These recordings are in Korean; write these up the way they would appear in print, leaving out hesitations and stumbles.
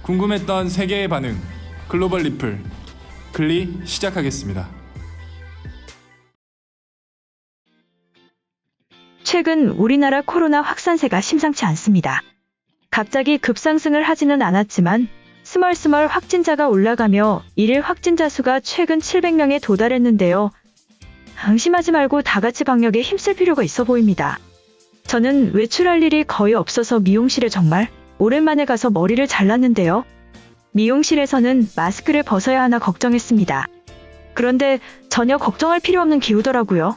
궁금했던 세계의 반응, 글로벌 리플, 글리 시작하겠습니다. 최근 우리나라 코로나 확산세가 심상치 않습니다. 갑자기 급상승을 하지는 않았지만 스멀스멀 확진자가 올라가며 일일 확진자 수가 최근 700명에 도달했는데요. 방심하지 말고 다 같이 방역에 힘쓸 필요가 있어 보입니다. 저는 외출할 일이 거의 없어서 미용실에 정말 오랜만에 가서 머리를 잘랐는데요. 미용실에서는 마스크를 벗어야 하나 걱정했습니다. 그런데 전혀 걱정할 필요 없는 기후더라고요.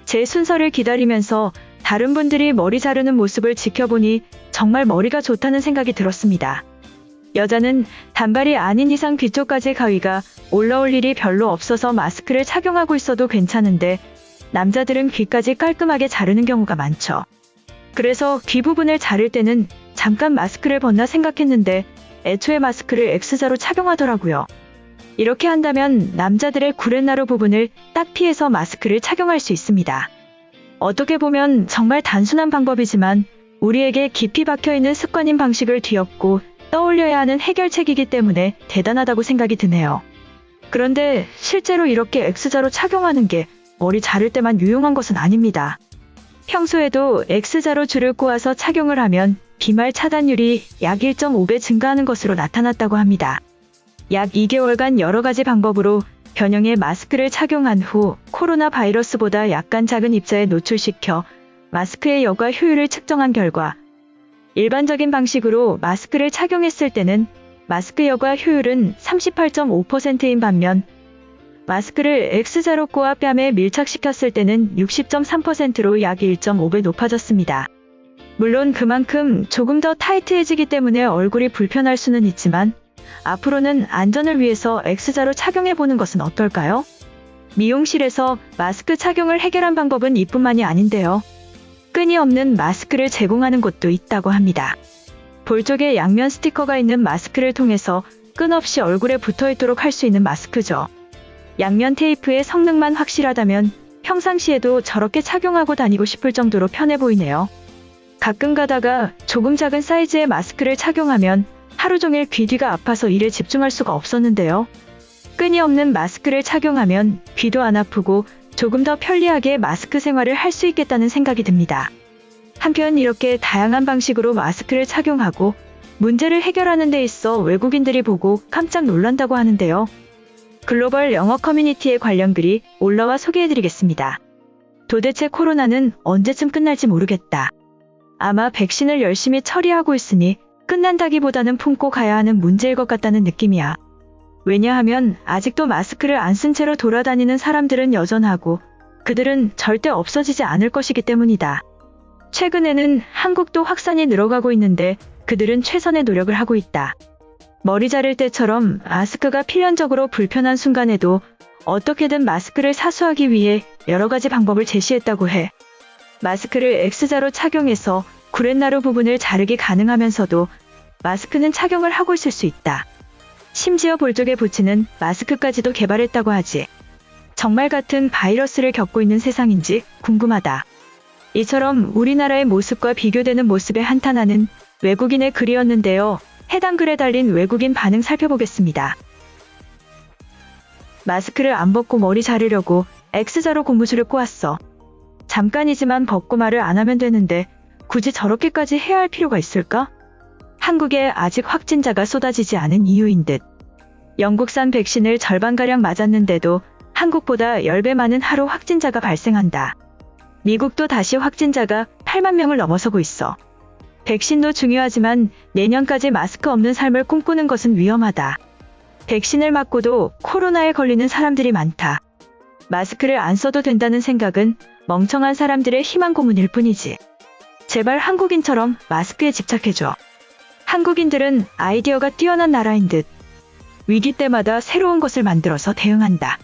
제 순서를 기다리면서 다른 분들이 머리 자르는 모습을 지켜보니 정말 머리가 좋다는 생각이 들었습니다. 여자는 단발이 아닌 이상 귀 쪽까지 가위가 올라올 일이 별로 없어서 마스크를 착용하고 있어도 괜찮은데 남자들은 귀까지 깔끔하게 자르는 경우가 많죠. 그래서 귀 부분을 자를 때는 잠깐 마스크를 벗나 생각했는데 애초에 마스크를 X자로 착용하더라고요. 이렇게 한다면 남자들의 구렛나루 부분을 딱 피해서 마스크를 착용할 수 있습니다. 어떻게 보면 정말 단순한 방법이지만 우리에게 깊이 박혀있는 습관인 방식을 뒤엎고 떠올려야 하는 해결책이기 때문에 대단하다고 생각이 드네요. 그런데 실제로 이렇게 X자로 착용하는 게 머리 자를 때만 유용한 것은 아닙니다. 평소에도 X자로 줄을 꼬아서 착용을 하면 비말 차단율이 약 1.5배 증가하는 것으로 나타났다고 합니다. 약 2개월간 여러 가지 방법으로 변형의 마스크를 착용한 후 코로나 바이러스보다 약간 작은 입자에 노출시켜 마스크의 여과 효율을 측정한 결과 일반적인 방식으로 마스크를 착용했을 때는 마스크 여과 효율은 38.5%인 반면 마스크를 X자로 꼬아 뺨에 밀착시켰을 때는 60.3%로 약 1.5배 높아졌습니다. 물론 그만큼 조금 더 타이트해지기 때문에 얼굴이 불편할 수는 있지만 앞으로는 안전을 위해서 X자로 착용해보는 것은 어떨까요? 미용실에서 마스크 착용을 해결한 방법은 이뿐만이 아닌데요. 끈이 없는 마스크를 제공하는 곳도 있다고 합니다. 볼 쪽에 양면 스티커가 있는 마스크를 통해서 끈 없이 얼굴에 붙어있도록 할 수 있는 마스크죠. 양면 테이프의 성능만 확실하다면 평상시에도 저렇게 착용하고 다니고 싶을 정도로 편해 보이네요. 가끔 가다가 조금 작은 사이즈의 마스크를 착용하면 하루 종일 귀 뒤가 아파서 일에 집중할 수가 없었는데요. 끈이 없는 마스크를 착용하면 귀도 안 아프고 조금 더 편리하게 마스크 생활을 할 수 있겠다는 생각이 듭니다. 한편 이렇게 다양한 방식으로 마스크를 착용하고 문제를 해결하는 데 있어 외국인들이 보고 깜짝 놀란다고 하는데요. 글로벌 영어 커뮤니티에 관련 글이 올라와 소개해드리겠습니다. 도대체 코로나는 언제쯤 끝날지 모르겠다. 아마 백신을 열심히 처리하고 있으니 끝난다기보다는 품고 가야 하는 문제일 것 같다는 느낌이야. 왜냐하면 아직도 마스크를 안 쓴 채로 돌아다니는 사람들은 여전하고 그들은 절대 없어지지 않을 것이기 때문이다. 최근에는 한국도 확산이 늘어가고 있는데 그들은 최선의 노력을 하고 있다. 머리 자를 때처럼 마스크가 필연적으로 불편한 순간에도 어떻게든 마스크를 사수하기 위해 여러 가지 방법을 제시했다고 해. 마스크를 X자로 착용해서 구렛나루 부분을 자르기 가능하면서도 마스크는 착용을 하고 있을 수 있다. 심지어 볼 쪽에 붙이는 마스크까지도 개발했다고 하지. 정말 같은 바이러스를 겪고 있는 세상인지 궁금하다. 이처럼 우리나라의 모습과 비교되는 모습에 한탄하는 외국인의 글이었는데요. 해당 글에 달린 외국인 반응 살펴보겠습니다. 마스크를 안 벗고 머리 자르려고 X자로 고무줄을 꼬았어. 잠깐이지만 벗고 말을 안 하면 되는데 굳이 저렇게까지 해야 할 필요가 있을까? 한국에 아직 확진자가 쏟아지지 않은 이유인 듯. 영국산 백신을 절반가량 맞았는데도 한국보다 10배 많은 하루 확진자가 발생한다. 미국도 다시 확진자가 8만 명을 넘어서고 있어. 백신도 중요하지만 내년까지 마스크 없는 삶을 꿈꾸는 것은 위험하다. 백신을 맞고도 코로나에 걸리는 사람들이 많다. 마스크를 안 써도 된다는 생각은 멍청한 사람들의 희망 고문일 뿐이지. 제발 한국인처럼 마스크에 집착해줘. 한국인들은 아이디어가 뛰어난 나라인 듯. 위기 때마다 새로운 것을 만들어서 대응한다.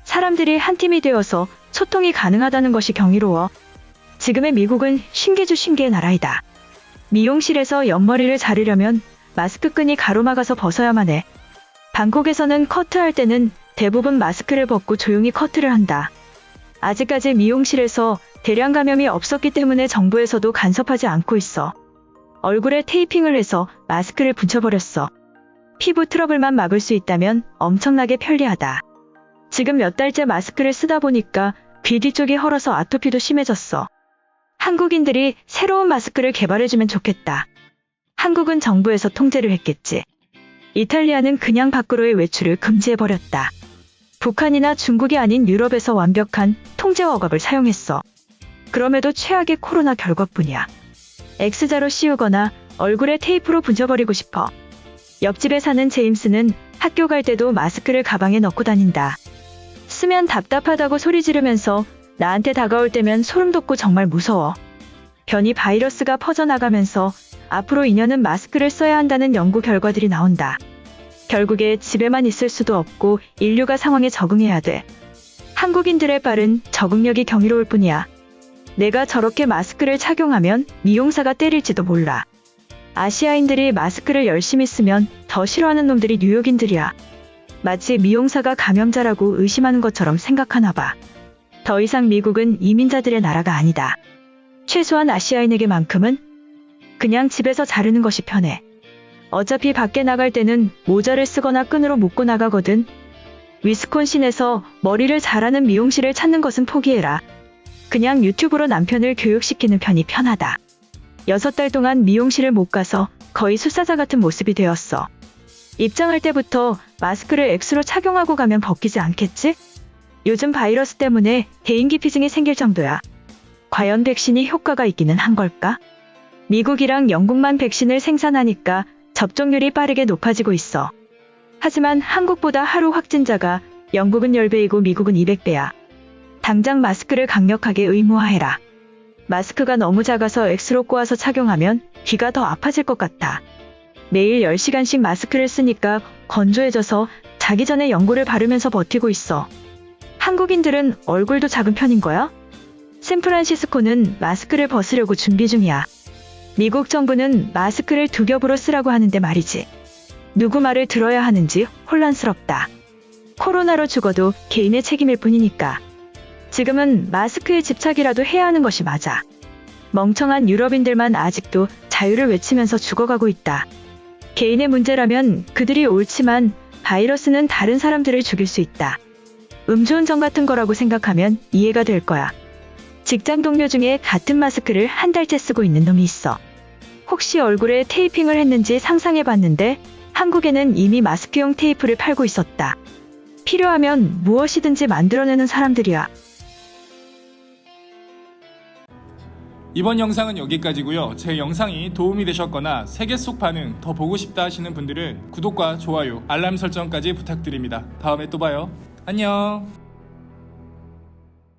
사람들이 한 팀이 되어서 소통이 가능하다는 것이 경이로워. 지금의 미국은 신기주 신기의 나라이다. 미용실에서 옆머리를 자르려면 마스크 끈이 가로막아서 벗어야만 해. 방콕에서는 커트할 때는 대부분 마스크를 벗고 조용히 커트를 한다. 아직까지 미용실에서 대량 감염이 없었기 때문에 정부에서도 간섭하지 않고 있어. 얼굴에 테이핑을 해서 마스크를 붙여버렸어. 피부 트러블만 막을 수 있다면 엄청나게 편리하다. 지금 몇 달째 마스크를 쓰다 보니까 귀 뒤쪽이 헐어서 아토피도 심해졌어. 한국인들이 새로운 마스크를 개발해주면 좋겠다. 한국은 정부에서 통제를 했겠지. 이탈리아는 그냥 밖으로의 외출을 금지해버렸다. 북한이나 중국이 아닌 유럽에서 완벽한 통제 억압을 사용했어. 그럼에도 최악의 코로나 결과뿐이야. X자로 씌우거나 얼굴에 테이프로 붙여버리고 싶어. 옆집에 사는 제임스는 학교 갈 때도 마스크를 가방에 넣고 다닌다. 쓰면 답답하다고 소리 지르면서 나한테 다가올 때면 소름 돋고 정말 무서워. 변이 바이러스가 퍼져나가면서 앞으로 2년은 마스크를 써야 한다는 연구 결과들이 나온다. 결국에 집에만 있을 수도 없고 인류가 상황에 적응해야 돼. 한국인들의 빠른 적응력이 경이로울 뿐이야. 내가 저렇게 마스크를 착용하면 미용사가 때릴지도 몰라. 아시아인들이 마스크를 열심히 쓰면 더 싫어하는 놈들이 뉴욕인들이야. 마치 미용사가 감염자라고 의심하는 것처럼 생각하나 봐. 더 이상 미국은 이민자들의 나라가 아니다. 최소한 아시아인에게만큼은 그냥 집에서 자르는 것이 편해. 어차피 밖에 나갈 때는 모자를 쓰거나 끈으로 묶고 나가거든. 위스콘신에서 머리를 자르는 미용실을 찾는 것은 포기해라. 그냥 유튜브로 남편을 교육시키는 편이 편하다. 6달 동안 미용실을 못 가서 거의 숫사자 같은 모습이 되었어. 입장할 때부터 마스크를 X로 착용하고 가면 벗기지 않겠지? 요즘 바이러스 때문에 대인기피증이 생길 정도야. 과연 백신이 효과가 있기는 한 걸까? 미국이랑 영국만 백신을 생산하니까 접종률이 빠르게 높아지고 있어. 하지만 한국보다 하루 확진자가 영국은 10배이고 미국은 200배야. 당장 마스크를 강력하게 의무화해라. 마스크가 너무 작아서 X로 꼬아서 착용하면 귀가 더 아파질 것 같아. 매일 10시간씩 마스크를 쓰니까 건조해져서 자기 전에 연고를 바르면서 버티고 있어. 한국인들은 얼굴도 작은 편인 거야? 샌프란시스코는 마스크를 벗으려고 준비 중이야. 미국 정부는 마스크를 2겹으로 쓰라고 하는데 말이지. 누구 말을 들어야 하는지 혼란스럽다. 코로나로 죽어도 개인의 책임일 뿐이니까. 지금은 마스크에 집착이라도 해야 하는 것이 맞아. 멍청한 유럽인들만 아직도 자유를 외치면서 죽어가고 있다. 개인의 문제라면 그들이 옳지만 바이러스는 다른 사람들을 죽일 수 있다. 음주운전 같은 거라고 생각하면 이해가 될 거야. 직장 동료 중에 같은 마스크를 한 달째 쓰고 있는 놈이 있어. 혹시 얼굴에 테이핑을 했는지 상상해봤는데 한국에는 이미 마스크용 테이프를 팔고 있었다. 필요하면 무엇이든지 만들어내는 사람들이야. 이번 영상은 여기까지고요. 제 영상이 도움이 되셨거나 세계 속 반응 더 보고 싶다 하시는 분들은 구독과 좋아요, 알람 설정까지 부탁드립니다. 다음에 또 봐요. 안녕.